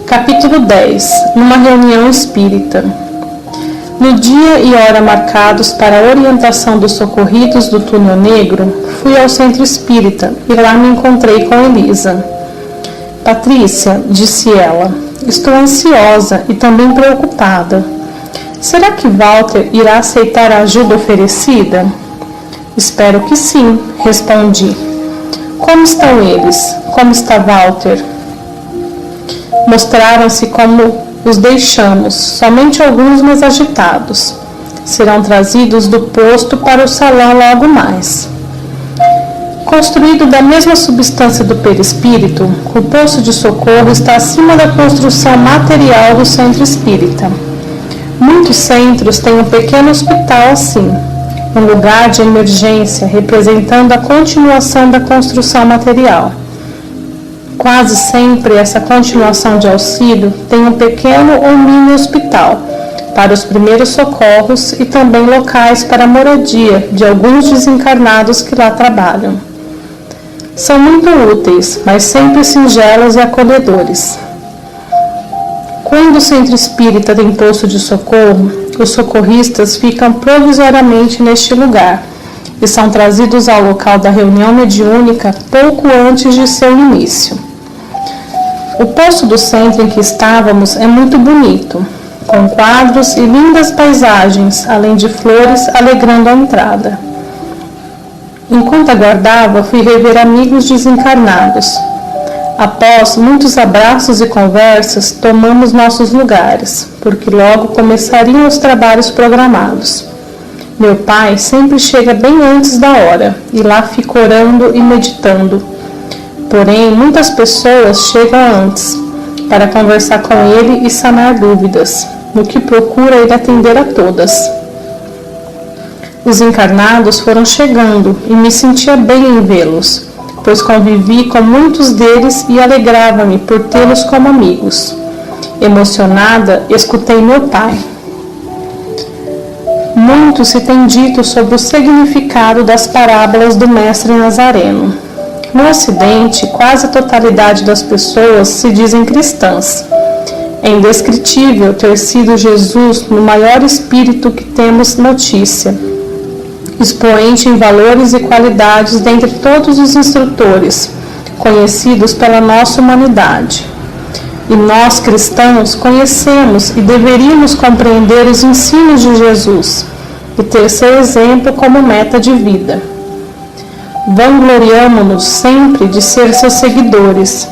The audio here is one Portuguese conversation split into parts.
Capítulo 10. Numa reunião espírita. No dia e hora marcados para a orientação dos socorridos do túnel negro, fui ao centro espírita e lá me encontrei com Elisa. Patrícia, disse ela, estou ansiosa e também preocupada. Será que Walter irá aceitar a ajuda oferecida? Espero que sim, respondi. Como estão eles? Como está Walter? Mostraram-se como os deixamos, somente alguns mais agitados. Serão trazidos do posto para o salão logo mais. Construído da mesma substância do perispírito, o posto de socorro está acima da construção material do centro espírita. Muitos centros têm um pequeno hospital assim, um lugar de emergência representando a continuação da construção material. Quase sempre essa continuação de auxílio tem um pequeno ou mini hospital para os primeiros socorros e também locais para a moradia de alguns desencarnados que lá trabalham. São muito úteis, mas sempre singelos e acolhedores. Quando o centro espírita tem posto de socorro, os socorristas ficam provisoriamente neste lugar e são trazidos ao local da reunião mediúnica pouco antes de seu início. O posto do centro em que estávamos é muito bonito, com quadros e lindas paisagens, além de flores alegrando a entrada. Enquanto aguardava, fui rever amigos desencarnados. Após muitos abraços e conversas, tomamos nossos lugares, porque logo começariam os trabalhos programados. Meu pai sempre chega bem antes da hora, e lá fica orando e meditando. Porém, muitas pessoas chegam antes, para conversar com ele e sanar dúvidas, no que procura ir atender a todas. Os encarnados foram chegando e me sentia bem em vê-los, pois convivi com muitos deles e alegrava-me por tê-los como amigos. Emocionada, escutei meu pai. Muito se tem dito sobre o significado das parábolas do Mestre Nazareno. No Ocidente, quase a totalidade das pessoas se dizem cristãs. É indescritível ter sido Jesus no maior espírito que temos notícia, expoente em valores e qualidades dentre todos os instrutores, conhecidos pela nossa humanidade. E nós, cristãos, conhecemos e deveríamos compreender os ensinos de Jesus e ter seu exemplo como meta de vida. Vangloriamo-nos sempre de ser seus seguidores,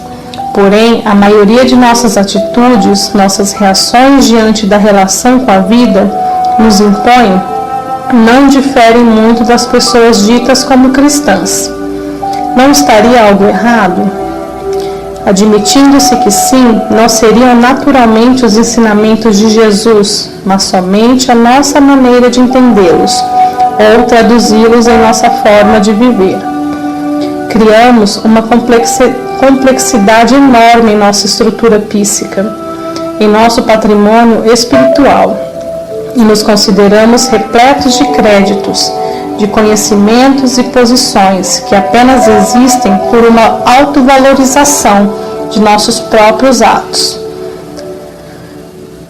porém a maioria de nossas atitudes, nossas reações diante da relação com a vida, nos impõe, não diferem muito das pessoas ditas como cristãs. Não estaria algo errado? Admitindo-se que sim, não seriam naturalmente os ensinamentos de Jesus, mas somente a nossa maneira de entendê-los, ou traduzi-los em nossa forma de viver. Criamos uma complexidade enorme em nossa estrutura psíquica, em nosso patrimônio espiritual, e nos consideramos repletos de créditos, de conhecimentos e posições que apenas existem por uma autovalorização de nossos próprios atos.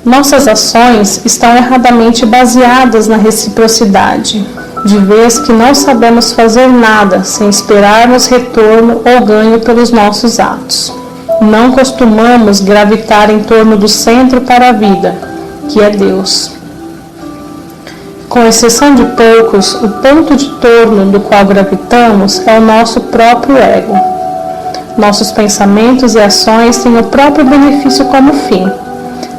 Nossas ações estão erradamente baseadas na reciprocidade, de vez que não sabemos fazer nada sem esperarmos retorno ou ganho pelos nossos atos. Não costumamos gravitar em torno do centro para a vida, que é Deus. Com exceção de poucos, o ponto de torno do qual gravitamos é o nosso próprio ego. Nossos pensamentos e ações têm o próprio benefício como fim.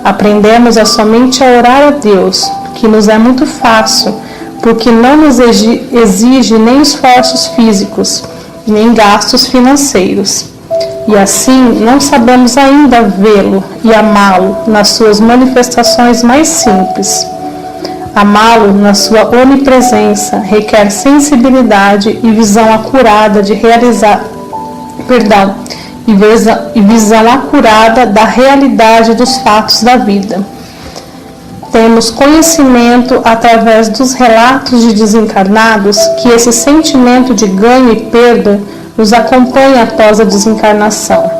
Aprendemos a somente a orar a Deus, que nos é muito fácil, porque não nos exige nem esforços físicos, nem gastos financeiros. E assim não sabemos ainda vê-lo e amá-lo nas suas manifestações mais simples. Amá-lo na sua onipresença requer sensibilidade e visão acurada de e visão acurada da realidade dos fatos da vida. Temos conhecimento através dos relatos de desencarnados que esse sentimento de ganho e perda nos acompanha após a desencarnação.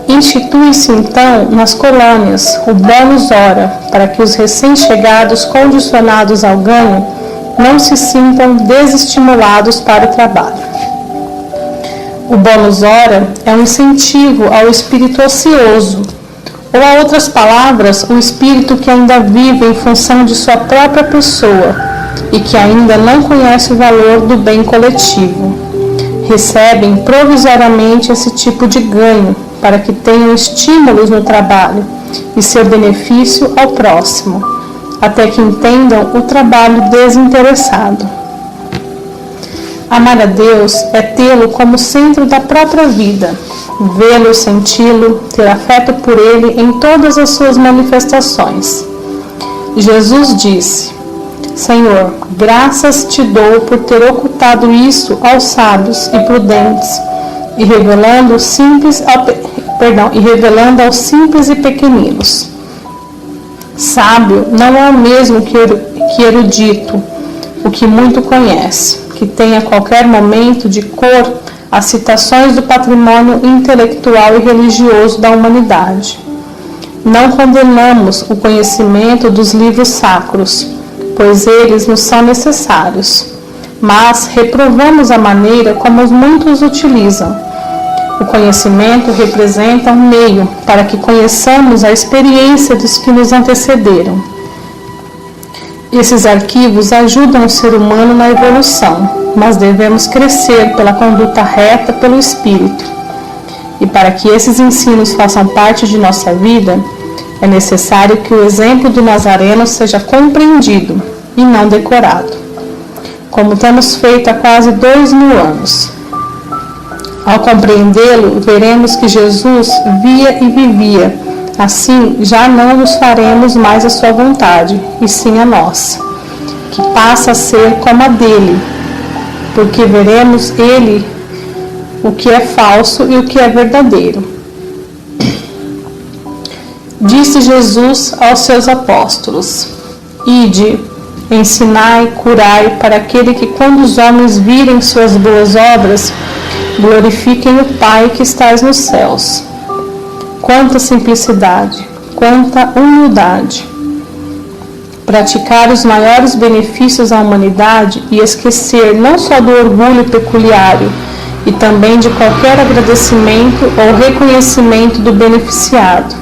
Institui-se então nas colônias o bônus hora, para que os recém-chegados condicionados ao ganho não se sintam desestimulados para o trabalho. O bônus hora é um incentivo ao espírito ocioso, ou, a outras palavras, o espírito que ainda vive em função de sua própria pessoa e que ainda não conhece o valor do bem coletivo. Recebem provisoriamente esse tipo de ganho para que tenham estímulos no trabalho e seu benefício ao próximo, até que entendam o trabalho desinteressado. Amar a Deus é tê-lo como centro da própria vida, vê-lo, senti-lo, ter afeto por ele em todas as suas manifestações. Jesus disse: Senhor, graças te dou por ter ocultado isso aos sábios e prudentes, e revelando aos simples e pequeninos. Sábio não é o mesmo que erudito, o que muito conhece, que tem a qualquer momento de cor as citações do patrimônio intelectual e religioso da humanidade. Não condenamos o conhecimento dos livros sacros, pois eles nos são necessários, mas reprovamos a maneira como muitos utilizam. O conhecimento representa um meio para que conheçamos a experiência dos que nos antecederam. Esses arquivos ajudam o ser humano na evolução, mas devemos crescer pela conduta reta pelo Espírito. E para que esses ensinos façam parte de nossa vida, é necessário que o exemplo do Nazareno seja compreendido e não decorado, como temos feito há quase 2000 anos. Ao compreendê-lo, veremos que Jesus via e vivia. Assim, já não nos faremos mais a sua vontade, e sim a nossa, que passa a ser como a dele, porque veremos ele o que é falso e o que é verdadeiro. Disse Jesus aos seus apóstolos: Ide, ensinai, curai, para aquele que, quando os homens virem suas boas obras, glorifiquem o Pai que estás nos céus. Quanta simplicidade, quanta humildade! Praticar os maiores benefícios à humanidade e esquecer não só do orgulho peculiar, e também de qualquer agradecimento ou reconhecimento do beneficiado.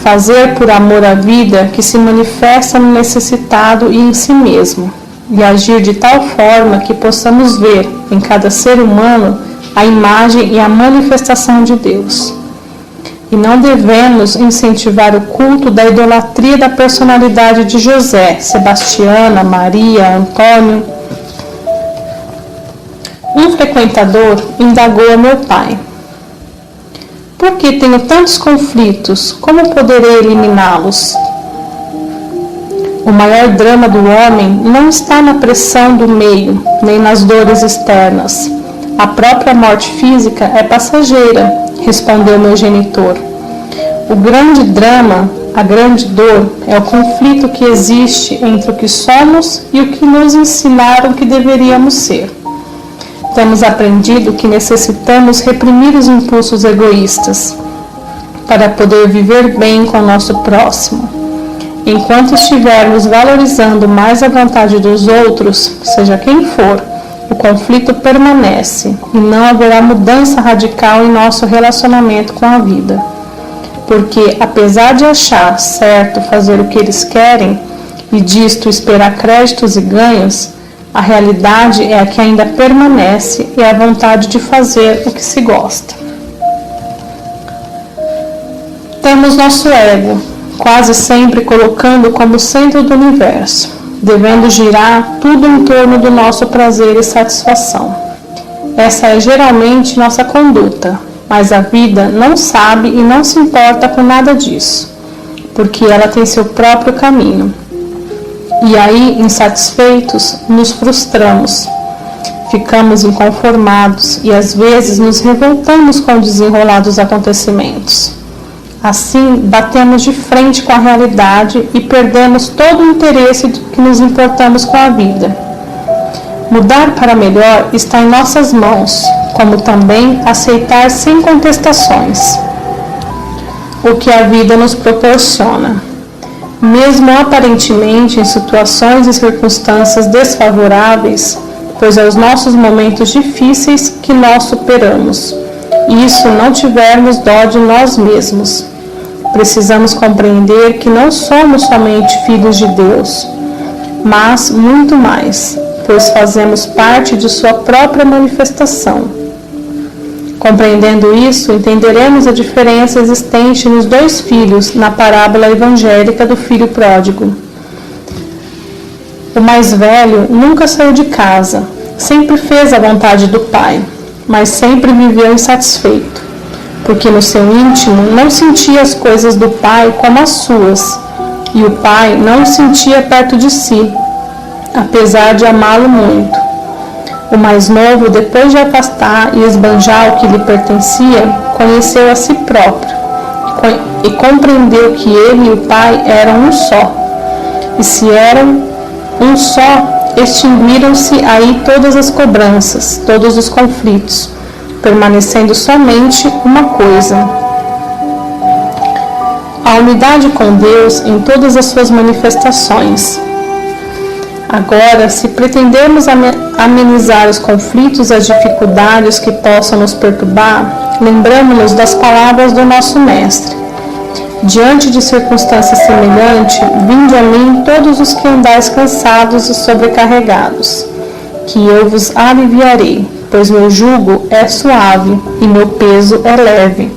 Fazer por amor à vida que se manifesta no necessitado e em si mesmo, e agir de tal forma que possamos ver em cada ser humano a imagem e a manifestação de Deus. E não devemos incentivar o culto da idolatria da personalidade de José, Sebastiana, Maria, Antônio. Um frequentador indagou a meu pai: por que tenho tantos conflitos? Como poderei eliminá-los? O maior drama do homem não está na pressão do meio, nem nas dores externas. A própria morte física é passageira, respondeu meu genitor. O grande drama, a grande dor, é o conflito que existe entre o que somos e o que nos ensinaram que deveríamos ser. Temos aprendido que necessitamos reprimir os impulsos egoístas para poder viver bem com o nosso próximo. Enquanto estivermos valorizando mais a vontade dos outros, seja quem for, o conflito permanece e não haverá mudança radical em nosso relacionamento com a vida. Porque, apesar de achar certo fazer o que eles querem e disto esperar créditos e ganhos, a realidade é a que ainda permanece e a vontade de fazer o que se gosta. Temos nosso ego, quase sempre colocando como centro do universo, devendo girar tudo em torno do nosso prazer e satisfação. Essa é geralmente nossa conduta, mas a vida não sabe e não se importa com nada disso, porque ela tem seu próprio caminho. E aí, insatisfeitos, nos frustramos, ficamos inconformados e às vezes nos revoltamos com o desenrolar dos acontecimentos. Assim, batemos de frente com a realidade e perdemos todo o interesse de que nos importamos com a vida. Mudar para melhor está em nossas mãos, como também aceitar sem contestações. o que a vida nos proporciona. Mesmo aparentemente em situações e circunstâncias desfavoráveis, pois é os nossos momentos difíceis que nós superamos, e se não tivermos dó de nós mesmos. Precisamos compreender que não somos somente filhos de Deus, mas muito mais, pois fazemos parte de sua própria manifestação. Compreendendo isso, entenderemos a diferença existente nos dois filhos na parábola evangélica do filho pródigo. O mais velho nunca saiu de casa, sempre fez a vontade do pai, mas sempre viveu insatisfeito, porque no seu íntimo não sentia as coisas do pai como as suas, e o pai não o sentia perto de si, apesar de amá-lo muito. O mais novo, depois de afastar e esbanjar o que lhe pertencia, conheceu a si próprio e compreendeu que ele e o pai eram um só. E se eram um só, extinguiram-se aí todas as cobranças, todos os conflitos, permanecendo somente uma coisa: a unidade com Deus em todas as suas manifestações. Agora, se pretendermos amenizar os conflitos e as dificuldades que possam nos perturbar, lembramos-nos das palavras do nosso Mestre: diante de circunstâncias semelhantes, vinde a mim todos os que andais cansados e sobrecarregados, que eu vos aliviarei, pois meu jugo é suave e meu peso é leve.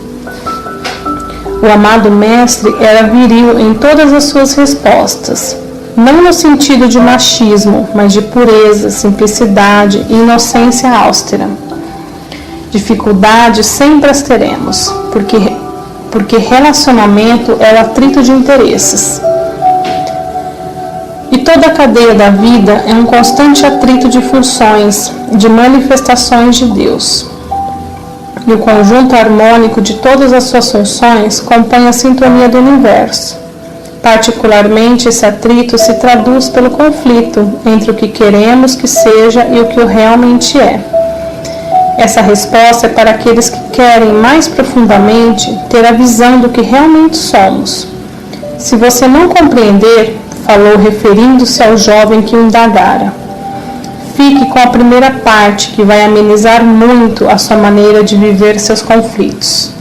O amado Mestre era viril em todas as suas respostas, não no sentido de machismo, mas de pureza, simplicidade e inocência austera. Dificuldades sempre as teremos, porque relacionamento é o atrito de interesses. E toda a cadeia da vida é um constante atrito de funções, de manifestações de Deus. E o conjunto harmônico de todas as suas funções compõe a sintonia do universo. Particularmente, esse atrito se traduz pelo conflito entre o que queremos que seja e o que realmente é. Essa resposta é para aqueles que querem mais profundamente ter a visão do que realmente somos. Se você não compreender, falou referindo-se ao jovem que o indagara, fique com a primeira parte, que vai amenizar muito a sua maneira de viver seus conflitos.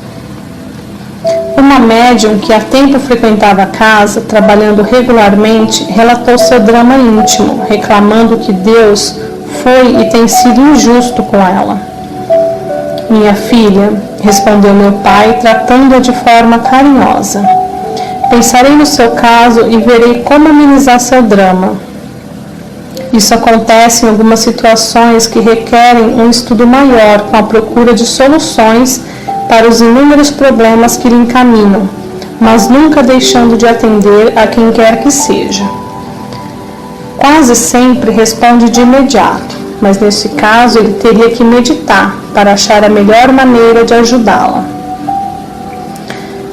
Uma médium que há tempo frequentava a casa, trabalhando regularmente, relatou seu drama íntimo, reclamando que Deus foi e tem sido injusto com ela. Minha filha, respondeu meu pai, tratando-a de forma carinhosa, pensarei no seu caso e verei como amenizar seu drama. Isso acontece em algumas situações que requerem um estudo maior com a procura de soluções para os inúmeros problemas que lhe encaminham, mas nunca deixando de atender a quem quer que seja. Quase sempre responde de imediato, mas nesse caso ele teria que meditar para achar a melhor maneira de ajudá-la.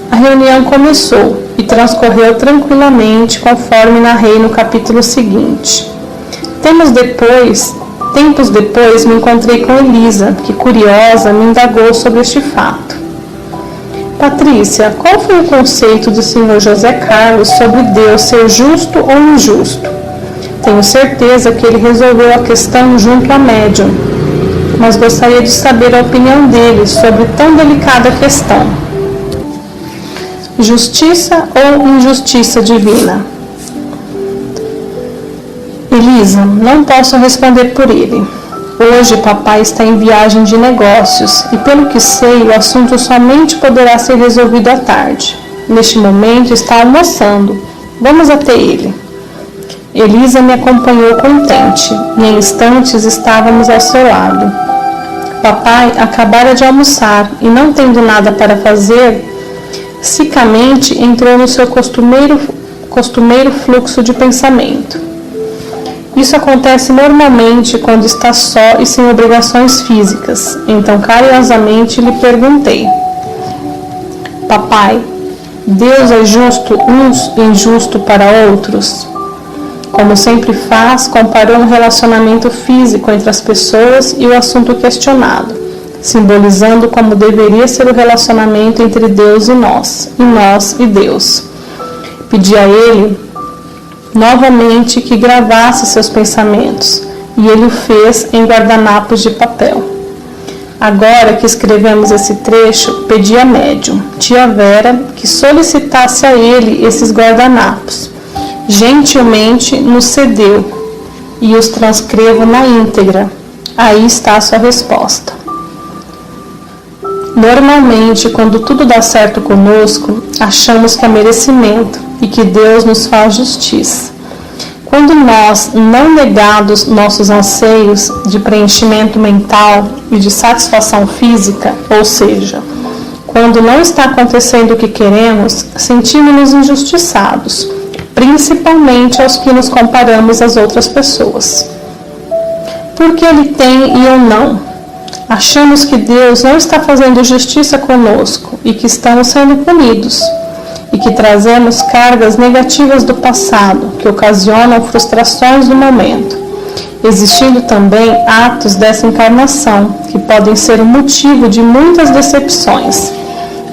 A reunião começou e transcorreu tranquilamente, conforme narrei no capítulo seguinte. Tempos depois me encontrei com Elisa, que, curiosa, me indagou sobre este fato. Patrícia, qual foi o conceito do Sr. José Carlos sobre Deus ser justo ou injusto? Tenho certeza que ele resolveu a questão junto à médium, mas gostaria de saber a opinião dele sobre tão delicada questão. Justiça ou injustiça divina? Elisa, não posso responder por ele. Hoje papai está em viagem de negócios e, pelo que sei, o assunto somente poderá ser resolvido à tarde. Neste momento está almoçando. Vamos até ele. Elisa me acompanhou contente e em instantes estávamos ao seu lado. Papai acabara de almoçar e, não tendo nada para fazer, secamente entrou no seu costumeiro fluxo de pensamento. Isso acontece normalmente quando está só e sem obrigações físicas. Então, carinhosamente, lhe perguntei: Papai, Deus é justo uns e injusto para outros? Como sempre faz, comparou um relacionamento físico entre as pessoas e o assunto questionado, simbolizando como deveria ser o relacionamento entre Deus e nós e Deus. Pedi a ele novamente que gravasse seus pensamentos, e ele o fez em guardanapos de papel. Agora que escrevemos esse trecho, pedi à médium, tia Vera, que solicitasse a ele esses guardanapos. Gentilmente nos cedeu, e os transcrevo na íntegra. Aí está a sua resposta. Normalmente, quando tudo dá certo conosco, achamos que é merecimento e que Deus nos faz justiça. Quando nós, não negados nossos anseios de preenchimento mental e de satisfação física, ou seja, quando não está acontecendo o que queremos, sentimos-nos injustiçados, principalmente aos que nos comparamos às outras pessoas. Porque ele tem e eu não? Achamos que Deus não está fazendo justiça conosco e que estamos sendo punidos, e que trazemos cargas negativas do passado, que ocasionam frustrações do momento, existindo também atos dessa encarnação, que podem ser o motivo de muitas decepções.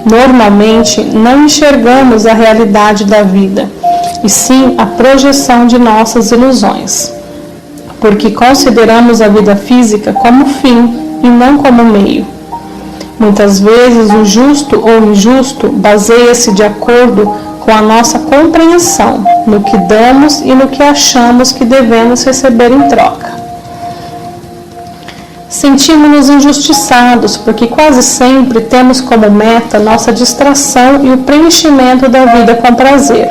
Normalmente, não enxergamos a realidade da vida, e sim a projeção de nossas ilusões, porque consideramos a vida física como fim e não como meio. Muitas vezes o justo ou injusto baseia-se de acordo com a nossa compreensão no que damos e no que achamos que devemos receber em troca. Sentimos-nos injustiçados porque quase sempre temos como meta nossa distração e o preenchimento da vida com prazer.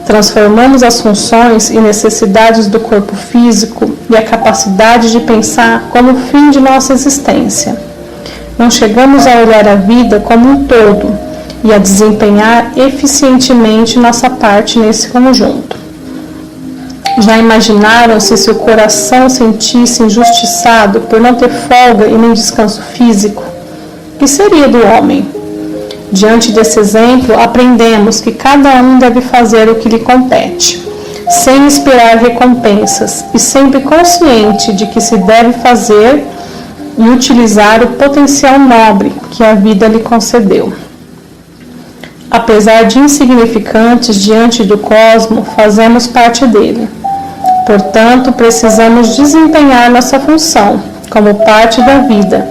Transformamos as funções e necessidades do corpo físico e a capacidade de pensar como o fim de nossa existência. Não chegamos a olhar a vida como um todo e a desempenhar eficientemente nossa parte nesse conjunto. Já imaginaram se o coração sentisse injustiçado por não ter folga e nem descanso físico? O que seria do homem? Diante desse exemplo, aprendemos que cada um deve fazer o que lhe compete, sem esperar recompensas e sempre consciente de que se deve fazer e utilizar o potencial nobre que a vida lhe concedeu. Apesar de insignificantes diante do cosmo, fazemos parte dele. Portanto, precisamos desempenhar nossa função como parte da vida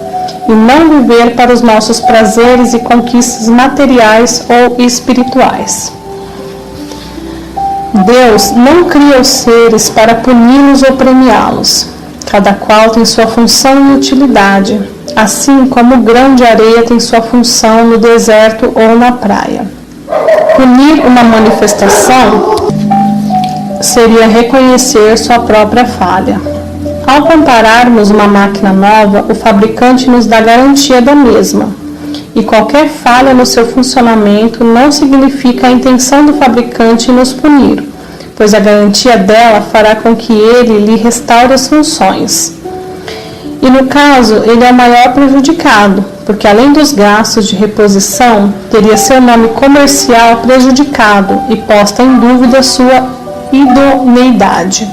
e não viver para os nossos prazeres e conquistas materiais ou espirituais. Deus não cria os seres para puni-los ou premiá-los. Cada qual tem sua função e utilidade, assim como o grão de areia tem sua função no deserto ou na praia. Punir uma manifestação seria reconhecer sua própria falha. Ao compararmos uma máquina nova, o fabricante nos dá garantia da mesma, e qualquer falha no seu funcionamento não significa a intenção do fabricante em nos punir, pois a garantia dela fará com que ele lhe restaure as funções. E no caso, ele é o maior prejudicado, porque além dos gastos de reposição, teria seu nome comercial prejudicado e posta em dúvida sua idoneidade.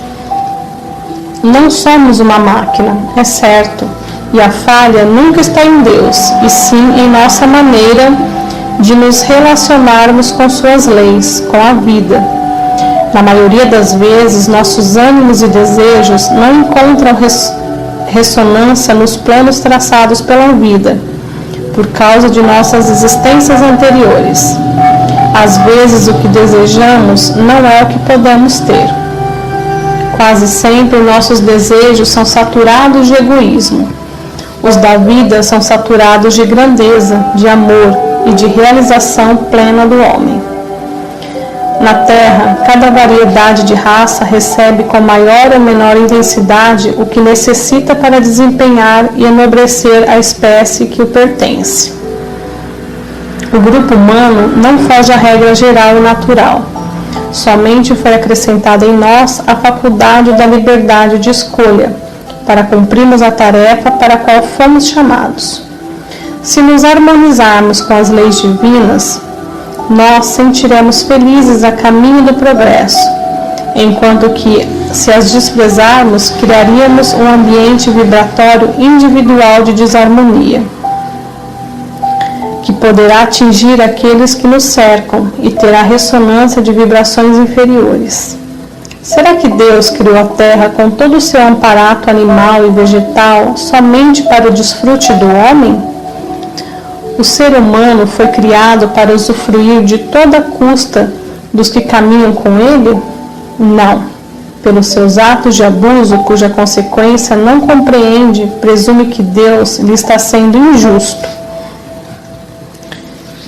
Não somos uma máquina, é certo, e a falha nunca está em Deus, e sim em nossa maneira de nos relacionarmos com suas leis, com a vida. Na maioria das vezes, nossos ânimos e desejos não encontram ressonância nos planos traçados pela vida, por causa de nossas existências anteriores. Às vezes, o que desejamos não é o que podemos ter. Quase sempre, nossos desejos são saturados de egoísmo. Os da vida são saturados de grandeza, de amor e de realização plena do homem. Na Terra, cada variedade de raça recebe com maior ou menor intensidade o que necessita para desempenhar e enobrecer a espécie que o pertence. O grupo humano não foge à regra geral e natural. Somente foi acrescentada em nós a faculdade da liberdade de escolha, para cumprirmos a tarefa para a qual fomos chamados. Se nos harmonizarmos com as leis divinas, nós sentiremos felizes a caminho do progresso, enquanto que, se as desprezarmos, criaríamos um ambiente vibratório individual de desarmonia, que poderá atingir aqueles que nos cercam e terá ressonância de vibrações inferiores. Será que Deus criou a Terra com todo o seu aparato animal e vegetal somente para o desfrute do homem? O ser humano foi criado para usufruir de toda a custa dos que caminham com ele? Não. Pelos seus atos de abuso, cuja consequência não compreende, presume que Deus lhe está sendo injusto.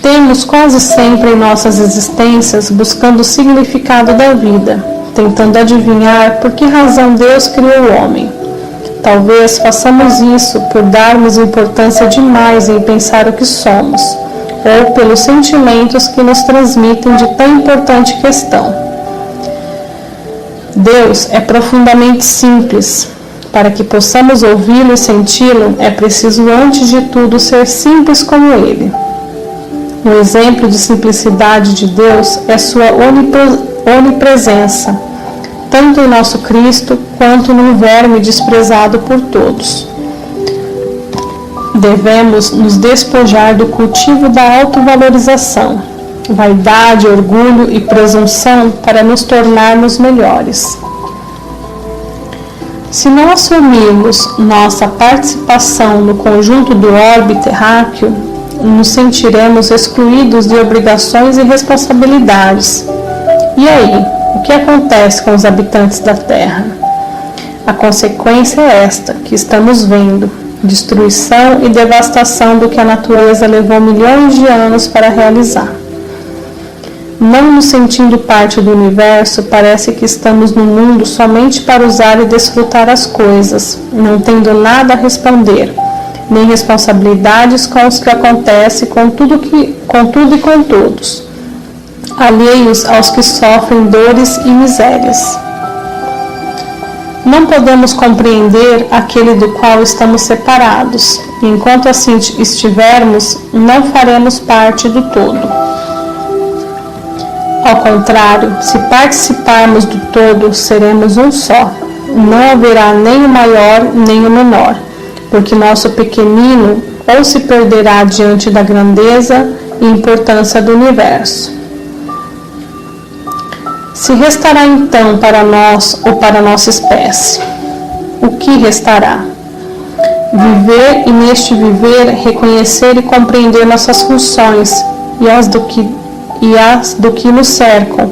Temos quase sempre em nossas existências buscando o significado da vida, tentando adivinhar por que razão Deus criou o homem. Talvez façamos isso por darmos importância demais em pensar o que somos, ou pelos sentimentos que nos transmitem de tão importante questão. Deus é profundamente simples. Para que possamos ouvi-lo e senti-lo, é preciso antes de tudo ser simples como ele. Um exemplo de simplicidade de Deus é sua onipresença, tanto em nosso Cristo quanto no verme desprezado por todos. Devemos nos despojar do cultivo da autovalorização, vaidade, orgulho e presunção para nos tornarmos melhores. Se não assumirmos nossa participação no conjunto do orbe terráqueo, nos sentiremos excluídos de obrigações e responsabilidades. E aí, o que acontece com os habitantes da Terra? A consequência é esta que estamos vendo: destruição e devastação do que a natureza levou milhões de anos para realizar. Não nos sentindo parte do universo, parece que estamos no mundo somente para usar e desfrutar as coisas, não tendo nada a responder, nem responsabilidades com os que acontece com tudo e com todos, alheios aos que sofrem dores e misérias. Não podemos compreender aquele do qual estamos separados, e enquanto assim estivermos, não faremos parte do todo. Ao contrário, se participarmos do todo, seremos um só. Não haverá nem o maior nem o menor, porque nosso pequenino ou se perderá diante da grandeza e importância do universo. Se restará então para nós ou para nossa espécie? O que restará? Viver, e neste viver reconhecer e compreender nossas funções e as do que nos cercam,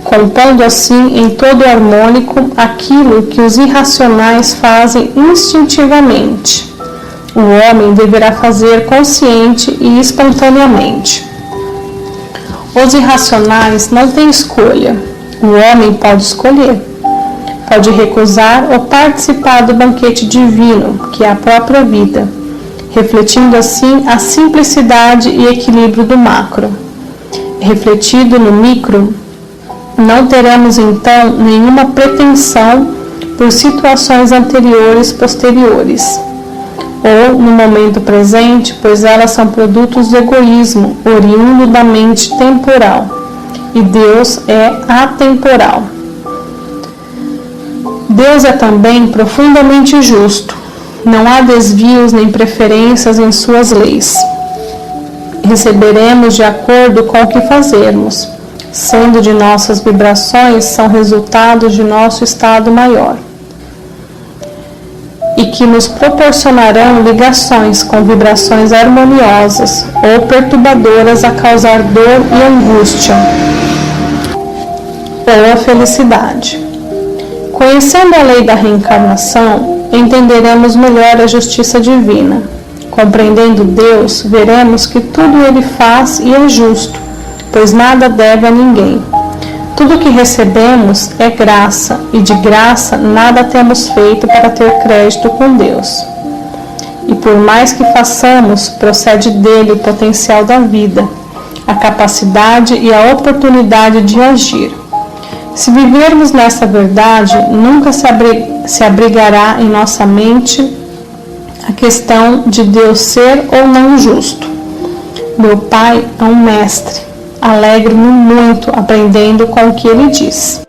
compondo assim em todo harmônico aquilo que os irracionais fazem instintivamente. O homem deverá fazer consciente e espontaneamente. Os irracionais não têm escolha. O homem pode escolher. Pode recusar ou participar do banquete divino, que é a própria vida, refletindo assim a simplicidade e equilíbrio do macro. Refletido no micro, não teremos então nenhuma pretensão por situações anteriores posteriores, ou no momento presente, pois elas são produtos do egoísmo, oriundo da mente temporal, e Deus é atemporal. Deus é também profundamente justo, não há desvios nem preferências em suas leis. Receberemos de acordo com o que fazermos, sendo de nossas vibrações são resultados de nosso estado maior, e que nos proporcionarão ligações com vibrações harmoniosas ou perturbadoras a causar dor e angústia, ou a felicidade. Conhecendo a lei da reencarnação, entenderemos melhor a justiça divina. Compreendendo Deus, veremos que tudo Ele faz e é justo, pois nada deve a ninguém. Tudo que recebemos é graça, e de graça nada temos feito para ter crédito com Deus. E por mais que façamos, procede dele o potencial da vida, a capacidade e a oportunidade de agir. Se vivermos nessa verdade, nunca se abrigará em nossa mente a questão de Deus ser ou não justo. Meu pai é um mestre. Alegro-me muito aprendendo com o que ele diz.